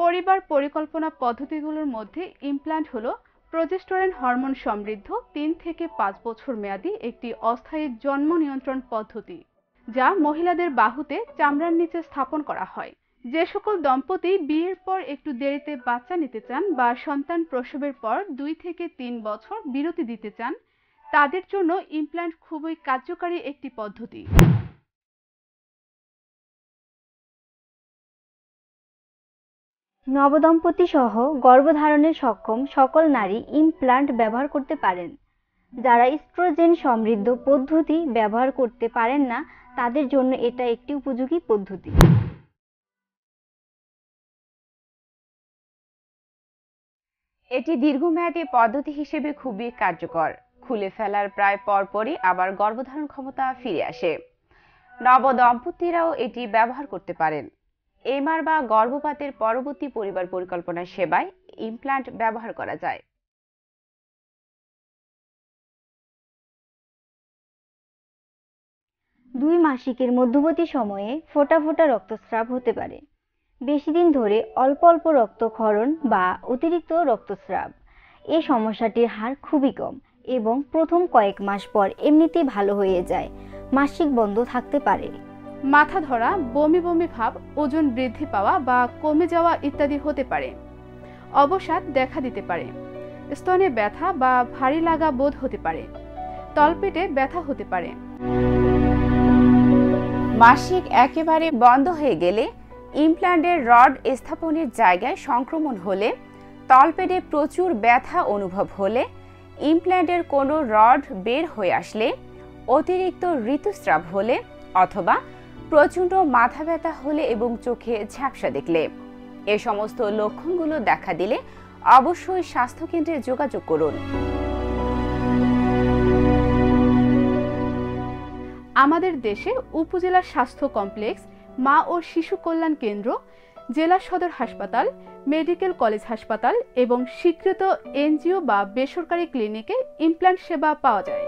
পরিবার পরিকল্পনা পদ্ধতিগুলোর মধ্যে ইমপ্ল্যান্ট হলো প্রজেস্টেরন হরমোন সমৃদ্ধ 3 থেকে 5 বছর মেয়াদী একটি অস্থায়ী জন্ম নিয়ন্ত্রণ পদ্ধতি, যা মহিলাদের বাহুতে চামড়ার নিচে স্থাপন করা হয়। যে সকল দম্পতি বিয়ের পর একটু দেরিতে বাচ্চা নিতে চান বা সন্তান প্রসবের পর 2 থেকে 3 বছর বিরতি দিতে চান, তাদের জন্য ইমপ্ল্যান্ট খুবই কার্যকারী একটি পদ্ধতি। নবদম্পতি সহ গর্ভধারণে সক্ষম সকল নারী ইমপ্ল্যান্ট ব্যবহার করতে পারেন। যারা ইস্ট্রোজেন সমৃদ্ধ পদ্ধতি ব্যবহার করতে পারেন না, তাদের জন্য এটা একটি উপযোগী পদ্ধতি। এটি দীর্ঘমেয়াদী পদ্ধতি হিসেবে খুবই কার্যকর। খুলে ফেলার প্রায় পরপরই আবার গর্ভধারণ ক্ষমতা ফিরে আসে। নবদম্পতিরাও এটি ব্যবহার করতে পারেন। এমআর বা গর্ভপাতের পরবর্তী পরিবার পরিকল্পনা সেবায় ইমপ্ল্যান্ট ব্যবহার করা যায়। 2 মাসিকের মধ্যবর্তী সময়ে ফোঁটা ফোঁটা রক্তস্রাব হতে পারে। বেশি দিন ধরে অল্প অল্প রক্তক্ষরণ বা অতিরিক্ত রক্তস্রাব, এই সমস্যাটির হার খুবই কম এবং প্রথম কয়েক মাস পর এমনিতেই ভালো হয়ে যায়। মাসিক বন্ধ থাকতে পারে। মাথা ধরা, বমি বমি ভাব, ওজন বৃদ্ধি পাওয়া বা কমে যাওয়া ইত্যাদি হতে পারে। অবসাদ দেখা দিতে পারে। স্তনে ব্যথা বা ভারী লাগা বোধ হতে পারে। তলপেটে ব্যথা হতে পারে। মাসিক একেবারে বন্ধ হয়ে গেলে, ইমপ্ল্যান্টের রড স্থাপনের জায়গায় সংক্রমণ হলে, তলপেটে প্রচুর ব্যথা অনুভব হলে, ইমপ্ল্যান্টের কোনো রড বের হয়ে আসলে, অতিরিক্ত ঋতুস্রাব হলে অথবা প্রচণ্ড মাথা ব্যথা হলে এবং চোখে ঝাপসা দেখলে, এ সমস্ত লক্ষণগুলো দেখা দিলে অবশ্যই স্বাস্থ্যকেন্দ্রে যোগাযোগ করুন। আমাদের দেশে উপজেলা স্বাস্থ্য কমপ্লেক্স, মা ও শিশু কল্যাণ কেন্দ্র, জেলা সদর হাসপাতাল, মেডিকেল কলেজ হাসপাতাল এবং স্বীকৃত এনজিও বা বেসরকারি ক্লিনিকে ইমপ্ল্যান্ট সেবা পাওয়া যায়।